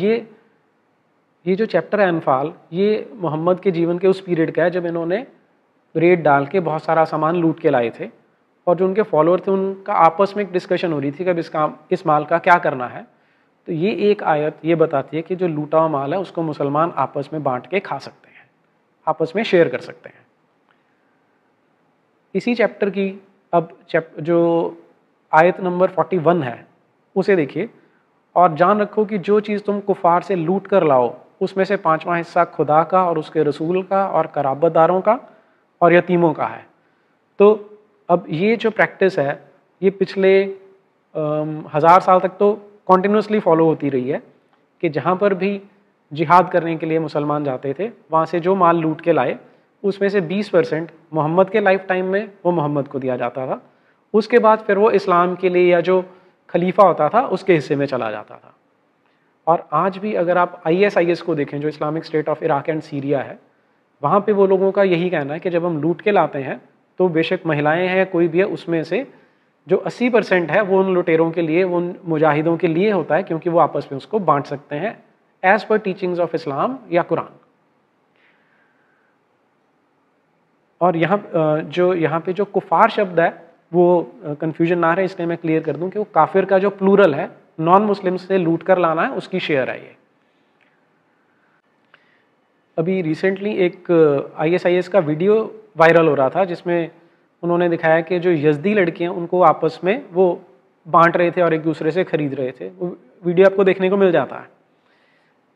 ये जो चैप्टर है अनफाल, ये मोहम्मद के जीवन के उस पीरियड का है जब इन्होंने रेड डाल के बहुत सारा सामान लूट के लाए थे, और जो उनके फॉलोअर थे उनका आपस में एक डिस्कशन हो रही थी कि इस माल का क्या करना है। तो ये एक आयत ये बताती है कि जो लूटा हुआ माल है उसको मुसलमान आपस में बांट के खा सकते हैं, आपस में शेयर कर सकते हैं। इसी चैप्टर की अब जो आयत नंबर 41 है उसे देखिए, और जान रखो कि जो चीज़ तुम कुफार से लूट कर लाओ उसमें से 5वां हिस्सा खुदा का और उसके रसूल का और कराबतदारों का और यतीमों का है। तो अब ये जो प्रैक्टिस है ये पिछले 1000 साल तक तो कॉन्टिन्यूसली फॉलो होती रही है कि जहाँ पर भी जिहाद करने के लिए मुसलमान जाते थे वहाँ से जो माल लूट के लाए उसमें से 20% मोहम्मद के लाइफ टाइम में वो मोहम्मद को दिया जाता था, उसके बाद फिर वो इस्लाम के लिए या जो खलीफा होता था उसके हिस्से में चला जाता था। और आज भी अगर आप ISIS को देखें, जो Islamic state of Iraq and Syria है, वहाँ पे वो लोगों का यही कहना है कि जब हम लूट के लाते हैं तो बेशक महिलाएं हैं कोई भी है, उसमें से जो 80% है वो उन लुटेरों के लिए, वो उन मुजाहिदों के लिए होता है, क्योंकि वो आपस में उसको बांट सकते हैं as per teachings of Islam या कुरान। और यहाँ पे जो कुफार शब्द है वो कंफ्यूजन ना रहे इसलिए मैं क्लियर कर दूं कि वो काफिर का जो प्लूरल है, नॉन मुस्लिम से लूट कर लाना है उसकी शेयर है ये। अभी रिसेंटली एक ISIS का वीडियो वायरल हो रहा था जिसमें उन्होंने दिखाया कि जो यज़दी लड़कियां उनको आपस में वो बांट रहे थे और एक दूसरे से खरीद रहे थे। वो वीडियो आपको देखने को मिल जाता है।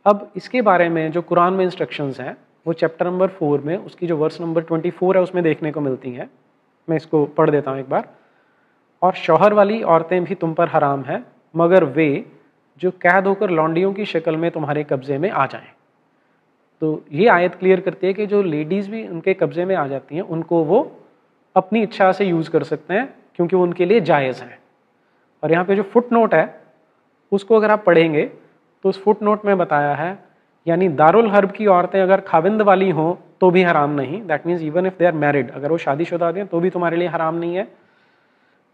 अब इसके बारे में जो कुरान में इंस्ट्रक्शंस हैं वो चैप्टर नंबर 4 में उसकी जो वर्स नंबर 24 है उसमें देखने को मिलती हैं। मैं इसको पढ़ देता हूँ एक बार। और शौहर वाली औरतें भी तुम पर हराम हैं मगर वे जो कैद होकर लौंडियों की शक्ल में तुम्हारे कब्जे में आ जाएं। तो ये आयत क्लियर करती है कि जो लेडीज़ भी उनके कब्जे में आ जाती हैं उनको वो अपनी इच्छा से यूज़ कर सकते हैं क्योंकि वो उनके लिए जायज़ हैं। और यहाँ पे जो फुट नोट है उसको अगर आप पढ़ेंगे तो उस फुट नोट में बताया है, यानी दारुल हर्ब की औरतें अगर खाविंद वाली हों तो भी हराम नहीं, that means even if they are married, अगर वो शादीशुदा हैं तो भी तुम्हारे लिए हराम नहीं है,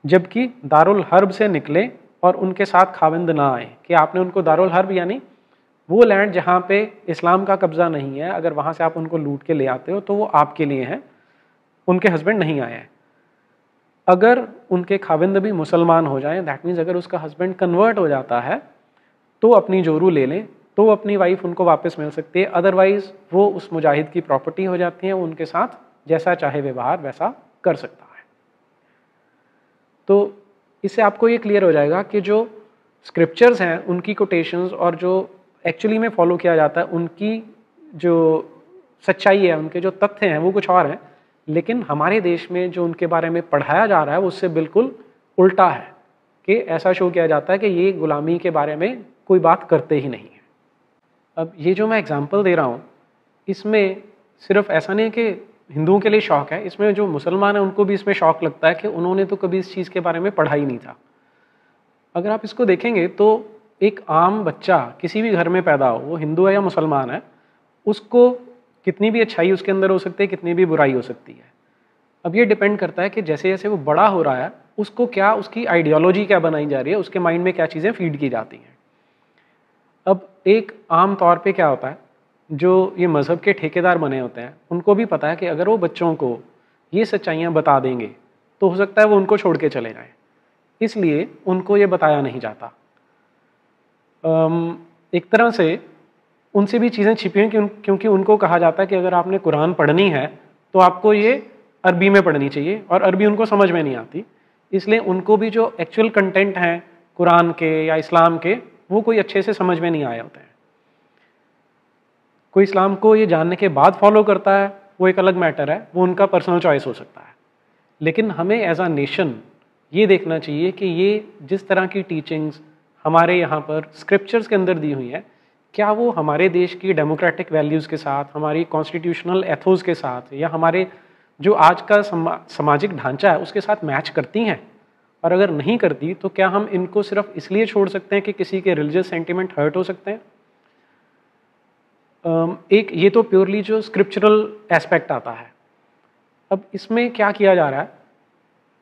जबकि दारुल हर्ब से निकले और उनके साथ खाविंद ना आए, कि आपने उनको दारुल हर्ब यानी वो लैंड जहाँ पे इस्लाम का कब्जा नहीं है, अगर वहाँ से आप उनको लूट के ले आते हो तो वो आपके लिए हैं, उनके हस्बैंड नहीं आए हैं। अगर उनके खाविंद भी मुसलमान हो जाएं, दैट मीन्स अगर उसका हस्बैंड कन्वर्ट हो जाता है तो अपनी जोरू ले लें, तो अपनी वाइफ उनको वापस मिल सकती है, अदरवाइज वो उस मुजाहिद की प्रॉपर्टी हो जाती है, वो उनके साथ जैसा चाहे व्यवहार वैसा कर सकता है। तो इससे आपको ये क्लियर हो जाएगा कि जो स्क्रिप्चर्स हैं उनकी कोटेशंस और जो एक्चुअली में फॉलो किया जाता है उनकी जो सच्चाई है, उनके जो तथ्य हैं वो कुछ और हैं, लेकिन हमारे देश में जो उनके बारे में पढ़ाया जा रहा है उससे बिल्कुल उल्टा है कि ऐसा शो किया जाता है कि ये गुलामी के बारे में कोई बात करते ही नहीं है। अब ये जो मैं एग्जांपल दे रहा हूँ इसमें सिर्फ ऐसा नहीं कि हिंदुओं के लिए शौक है, इसमें जो मुसलमान हैं उनको भी इसमें शौक लगता है कि उन्होंने तो कभी इस चीज़ के बारे में पढ़ा ही नहीं था। अगर आप इसको देखेंगे तो एक आम बच्चा किसी भी घर में पैदा हो, वो हिंदू है या मुसलमान है, उसको कितनी भी अच्छाई उसके अंदर हो सकती है, कितनी भी बुराई हो सकती है। अब ये डिपेंड करता है कि जैसे जैसे वो बड़ा हो रहा है उसको क्या, उसकी आइडियोलॉजी क्या बनाई जा रही है, उसके माइंड में क्या चीज़ें फीड की जाती हैं। अब एक आम तौर पे क्या होता है, जो ये मज़हब के ठेकेदार बने होते हैं उनको भी पता है कि अगर वो बच्चों को ये सच्चाइयाँ बता देंगे तो हो सकता है वो उनको छोड़ के चले जाएं, इसलिए उनको ये बताया नहीं जाता। एक तरह से उनसे भी चीज़ें छिपी हैं क्योंकि उनको कहा जाता है कि अगर आपने कुरान पढ़नी है तो आपको ये अरबी में पढ़नी चाहिए, और अरबी उनको समझ में नहीं आती, इसलिए उनको भी जो एक्चुअल कंटेंट हैं कुरान के या इस्लाम के वो कोई अच्छे से समझ में नहीं आए होते हैं। कोई इस्लाम को ये जानने के बाद फॉलो करता है वो एक अलग मैटर है, वो उनका पर्सनल चॉइस हो सकता है, लेकिन हमें एज अ नेशन ये देखना चाहिए कि ये जिस तरह की टीचिंग्स हमारे यहाँ पर स्क्रिप्चर्स के अंदर दी हुई है, क्या वो हमारे देश की डेमोक्रेटिक वैल्यूज़ के साथ, हमारी कॉन्स्टिट्यूशनल एथोस के साथ, या हमारे जो आज का सामाजिक ढांचा है उसके साथ मैच करती हैं। और अगर नहीं करती तो क्या हम इनको सिर्फ इसलिए छोड़ सकते हैं कि किसी के रिलीजियस सेंटिमेंट हर्ट हो सकते हैं। एक ये तो प्योरली जो स्क्रिप्चरल एस्पेक्ट आता है। अब इसमें क्या किया जा रहा है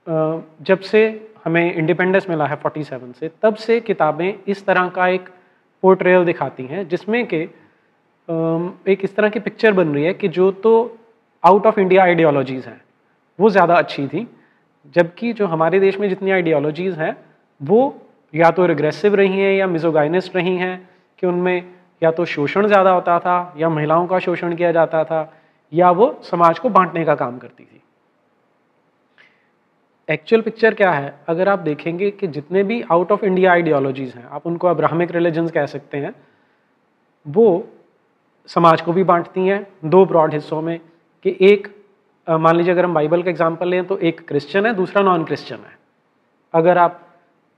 जब से हमें इंडिपेंडेंस मिला है 47 से, तब से किताबें इस तरह का एक पोर्ट्रेयल दिखाती हैं जिसमें कि एक इस तरह की पिक्चर बन रही है कि जो तो आउट ऑफ इंडिया आइडियोलॉजीज़ हैं वो ज़्यादा अच्छी थी, जबकि जो हमारे देश में जितनी आइडियोलॉजीज़ हैं वो या तो रिग्रेसिव रही हैं या मिसोगाइनिस्ट रही हैं, कि उनमें या तो शोषण ज़्यादा होता था या महिलाओं का शोषण किया जाता था या वो समाज को बांटने का काम करती थी। एक्चुअल पिक्चर क्या है, अगर आप देखेंगे कि जितने भी आउट ऑफ इंडिया आइडियोलॉजीज़ हैं, आप उनको अब्राहमिक रिलीजन्स कह सकते हैं, वो समाज को भी बांटती हैं दो ब्रॉड हिस्सों में, कि एक मान लीजिए अगर हम बाइबल का एग्जाम्पल लें तो एक क्रिश्चियन है, दूसरा नॉन क्रिश्चियन है। अगर आप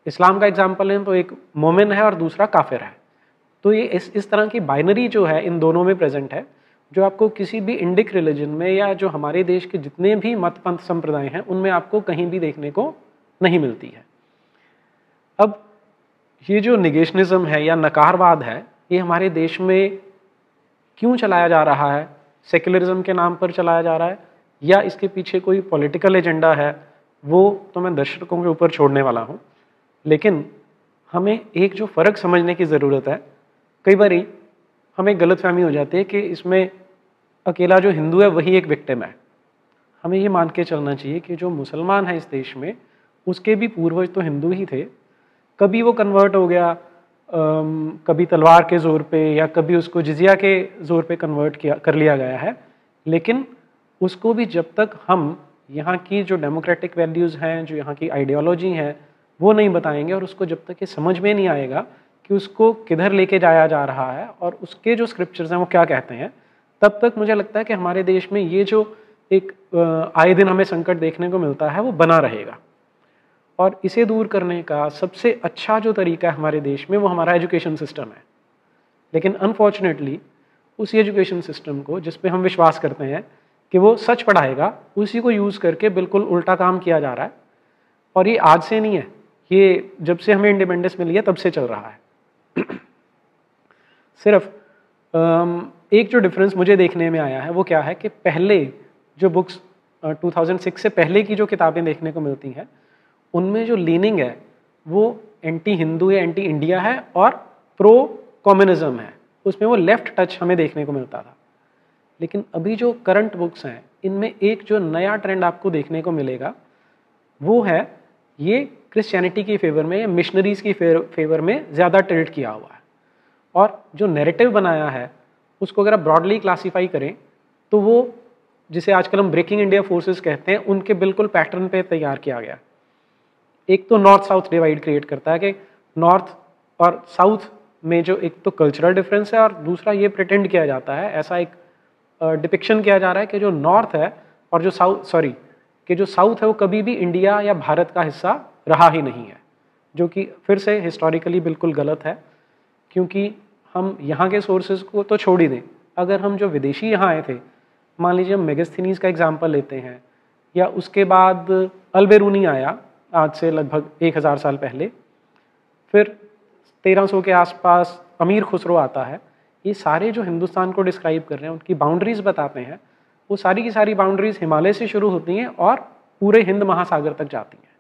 इस्लाम का एग्जाम्पल लें तो एक मोमिन है और दूसरा काफिर है। तो ये इस तरह की बाइनरी जो है इन दोनों में प्रेजेंट है, जो आपको किसी भी इंडिक रिलीजन में या जो हमारे देश के जितने भी मत पंथ संप्रदाय हैं उनमें आपको कहीं भी देखने को नहीं मिलती है। अब ये जो निगेशनिज्म है या नकारवाद है, ये हमारे देश में क्यों चलाया जा रहा है? सेक्युलरिज्म के नाम पर चलाया जा रहा है या इसके पीछे कोई पॉलिटिकल एजेंडा है, वो तो मैं दर्शकों के ऊपर छोड़ने वाला हूँ। लेकिन हमें एक जो फ़र्क समझने की ज़रूरत है, कई बार हमें गलतफहमी हो जाती है कि इसमें अकेला जो हिंदू है वही एक विक्टिम है। हमें ये मान के चलना चाहिए कि जो मुसलमान है इस देश में, उसके भी पूर्वज तो हिंदू ही थे। कभी वो कन्वर्ट हो गया, कभी तलवार के ज़ोर पे या कभी उसको जिजिया के ज़ोर पे कन्वर्ट कर लिया गया है, लेकिन उसको भी जब तक हम यहाँ की जो डेमोक्रेटिक वैल्यूज़ हैं, जो यहाँ की आइडियोलॉजी हैं, वो नहीं बताएंगे और उसको जब तक ये समझ में नहीं आएगा कि उसको किधर लेके जाया जा रहा है और उसके जो स्क्रिप्चर्स हैं वो क्या कहते हैं, तब तक मुझे लगता है कि हमारे देश में ये जो एक आए दिन हमें संकट देखने को मिलता है वो बना रहेगा। और इसे दूर करने का सबसे अच्छा जो तरीका है हमारे देश में वो हमारा एजुकेशन सिस्टम है। लेकिन अनफॉर्चुनेटली उसी एजुकेशन सिस्टम को, जिस पे हम विश्वास करते हैं कि वो सच पढ़ाएगा, उसी को यूज़ करके बिल्कुल उल्टा काम किया जा रहा है। और ये आज से नहीं है, ये जब से हमें इंडिपेंडेंस मिली है तब से चल रहा है। सिर्फ एक जो डिफरेंस मुझे देखने में आया है वो क्या है कि पहले जो बुक्स 2006 से पहले की जो किताबें देखने को मिलती हैं, उनमें जो लीनिंग है वो एंटी हिंदू या एंटी इंडिया है और प्रो कम्युनिज्म है, उसमें वो लेफ्ट टच हमें देखने को मिलता था। लेकिन अभी जो करंट बुक्स हैं, इनमें एक जो नया ट्रेंड आपको देखने को मिलेगा वो है ये क्रिश्चियनिटी की फेवर में या मिशनरीज की फेवर में ज़्यादा टिल्ट किया हुआ है। और जो नैरेटिव बनाया है उसको अगर आप ब्रॉडली क्लासीफाई करें तो वो, जिसे आजकल हम ब्रेकिंग इंडिया फोर्सेस कहते हैं, उनके बिल्कुल पैटर्न पे तैयार किया गया। एक तो नॉर्थ साउथ डिवाइड क्रिएट करता है कि नॉर्थ और साउथ में जो एक तो कल्चरल डिफरेंस है और दूसरा ये प्रिटेंड किया जाता है, ऐसा एक डिपिक्शन किया जा रहा है कि जो नॉर्थ है और जो साउथ है वो कभी भी इंडिया या भारत का हिस्सा रहा ही नहीं है, जो कि फिर से हिस्टोरिकली बिल्कुल गलत है। क्योंकि हम यहाँ के सोर्सेज को तो छोड़ ही दें, अगर हम जो विदेशी यहाँ आए थे, मान लीजिए हम मेगास्थनीज का एग्जाम्पल लेते हैं, या उसके बाद अल-बेरूनी आया आज से लगभग 1000 साल पहले, फिर 1300 के आसपास अमीर खुसरो आता है। ये सारे जो हिंदुस्तान को डिस्क्राइब कर रहे हैं, उनकी बाउंड्रीज बताते हैं, वो सारी की सारी बाउंड्रीज हिमालय से शुरू होती हैं और पूरे हिंद महासागर तक जाती हैं।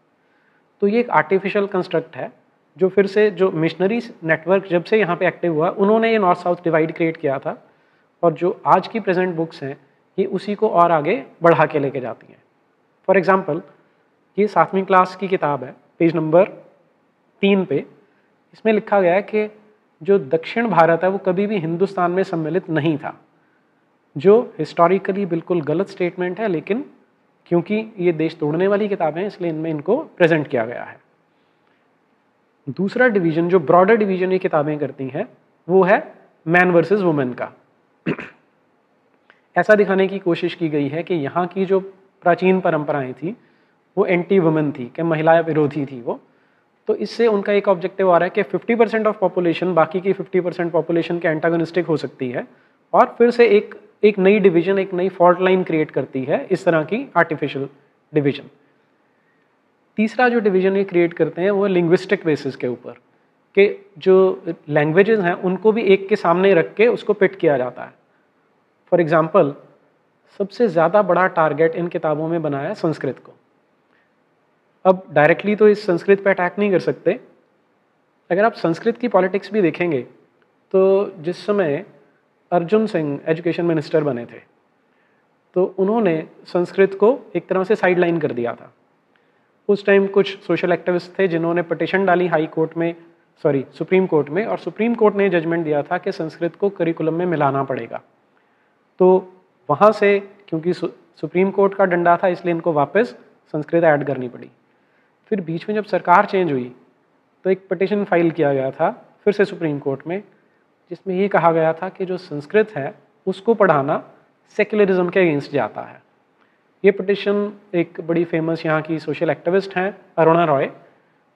तो ये एक आर्टिफिशियल कंस्ट्रक्ट है, जो फिर से जो मिशनरीज नेटवर्क जब से यहाँ पे एक्टिव हुआ, उन्होंने ये नॉर्थ साउथ डिवाइड क्रिएट किया था। और जो आज की प्रेजेंट बुक्स हैं ये उसी को और आगे बढ़ा के लेके जाती हैं। फॉर एग्जांपल, ये 7वीं क्लास की किताब है, पेज नंबर 3 पे इसमें लिखा गया है कि जो दक्षिण भारत है वो कभी भी हिंदुस्तान में सम्मिलित नहीं था, जो हिस्टोरिकली बिल्कुल गलत स्टेटमेंट है, लेकिन क्योंकि ये देश तोड़ने वाली किताबें हैं इसलिए इनमें इनको प्रेजेंट किया गया है। दूसरा डिवीजन, जो ब्रॉडर डिवीजन ये किताबें करती हैं, वो है मैन वर्सेस वुमेन का। ऐसा दिखाने की कोशिश की गई है कि यहाँ की जो प्राचीन परंपराएं थी वो एंटी वुमेन थी, कि महिला विरोधी थी वो। तो इससे उनका एक ऑब्जेक्टिव आ रहा है कि 50% ऑफ पॉपुलेशन बाकी की 50% पॉपुलेशन के एंटागोनिस्टिक हो सकती है, और फिर से एक नई डिवीजन, एक नई फॉल्ट लाइन क्रिएट करती है, इस तरह की आर्टिफिशियल डिवीजन। तीसरा जो डिवीजन ये क्रिएट करते हैं वो लिंग्विस्टिक बेसिस के ऊपर, कि जो लैंग्वेजेस हैं उनको भी एक के सामने रख के उसको पिट किया जाता है। फॉर एग्जाम्पल, सबसे ज़्यादा बड़ा टारगेट इन किताबों में बनाया है संस्कृत को। अब डायरेक्टली तो इस संस्कृत पे अटैक नहीं कर सकते। अगर आप संस्कृत की पॉलिटिक्स भी देखेंगे तो जिस समय अर्जुन सिंह एजुकेशन मिनिस्टर बने थे तो उन्होंने संस्कृत को एक तरह से साइडलाइन कर दिया था। उस टाइम कुछ सोशल एक्टिविस्ट थे जिन्होंने पिटिशन डाली हाई कोर्ट में, सुप्रीम कोर्ट में, और सुप्रीम कोर्ट ने जजमेंट दिया था कि संस्कृत को करिकुलम में मिलाना पड़ेगा। तो वहाँ से क्योंकि सुप्रीम कोर्ट का डंडा था इसलिए इनको वापस संस्कृत ऐड करनी पड़ी। फिर बीच में जब सरकार चेंज हुई तो एक पिटिशन फाइल किया गया था फिर से सुप्रीम कोर्ट में, जिसमें ये कहा गया था कि जो संस्कृत है उसको पढ़ाना सेक्युलरिज्म के अगेंस्ट जाता है। ये पिटिशन एक बड़ी फेमस यहाँ की सोशल एक्टिविस्ट हैं अरुणा रॉय,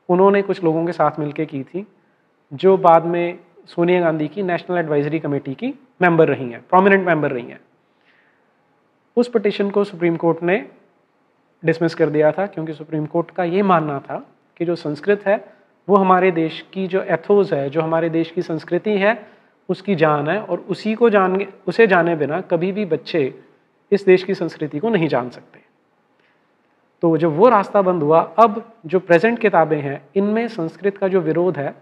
उन्होंने कुछ लोगों के साथ मिलकर की थी, जो बाद में सोनिया गांधी की नेशनल एडवाइजरी कमेटी की मेंबर रही हैं, प्रोमिनेंट मेंबर रही हैं। उस पिटिशन को सुप्रीम कोर्ट ने डिसमिस कर दिया था क्योंकि सुप्रीम कोर्ट का ये मानना था कि जो संस्कृत है वो हमारे देश की जो एथोस है, जो हमारे देश की संस्कृति है, उसकी जान है, और उसे जाने बिना कभी भी बच्चे इस देश की संस्कृति को नहीं जान सकते। तो जब वो रास्ता बंद हुआ, अब जो प्रेजेंट किताबें हैं इनमें संस्कृत का जो विरोध है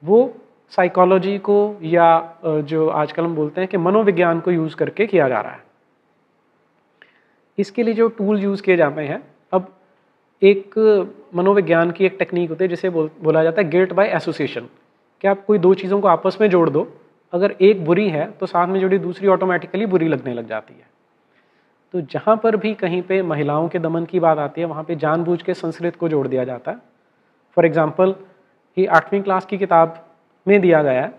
वो साइकोलॉजी को या जो आजकल हम बोलते हैं कि मनोविज्ञान को यूज़ करके किया जा रहा है। इसके लिए जो टूल यूज़ किए जाते हैं, अब एक मनोविज्ञान की एक टेक्निक होती है जिसे बोला जाता है गिल्ट बाय एसोसिएशन, कि आप कोई दो चीज़ों को आपस में जोड़ दो, अगर एक बुरी है तो साथ में जुड़ी दूसरी ऑटोमेटिकली बुरी लगने लग जाती है। तो जहाँ पर भी कहीं पे महिलाओं के दमन की बात आती है वहाँ पे जानबूझ के संस्कृत को जोड़ दिया जाता है। फॉर एग्जांपल, ये 8वीं क्लास की किताब में दिया गया है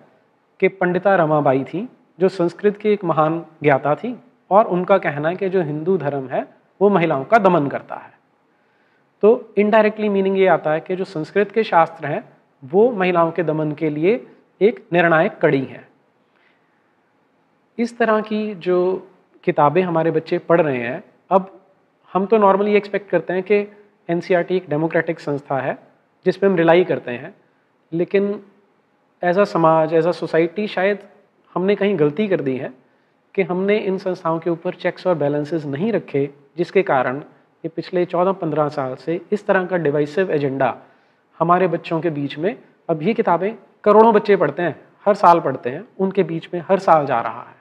कि पंडिता रमाबाई थी जो संस्कृत की एक महान ज्ञाता थी, और उनका कहना है कि जो हिंदू धर्म है वो महिलाओं का दमन करता है। तो इनडायरेक्टली मीनिंग ये आता है कि जो संस्कृत के शास्त्र हैं वो महिलाओं के दमन के लिए एक निर्णायक कड़ी है। इस तरह की जो किताबें हमारे बच्चे पढ़ रहे हैं, अब हम तो नॉर्मली एक्सपेक्ट करते हैं कि एनसीईआरटी एक डेमोक्रेटिक संस्था है जिस पे हम रिलाई करते हैं, लेकिन एज अ समाज, एज अ सोसाइटी शायद हमने कहीं गलती कर दी है कि हमने इन संस्थाओं के ऊपर चेक्स और बैलेंसेस नहीं रखे, जिसके कारण ये पिछले 14-15 साल से इस तरह का डिवाइसिव एजेंडा हमारे बच्चों के बीच में, अब ये किताबें करोड़ों बच्चे पढ़ते हैं, हर साल पढ़ते हैं, उनके बीच में हर साल जा रहा है।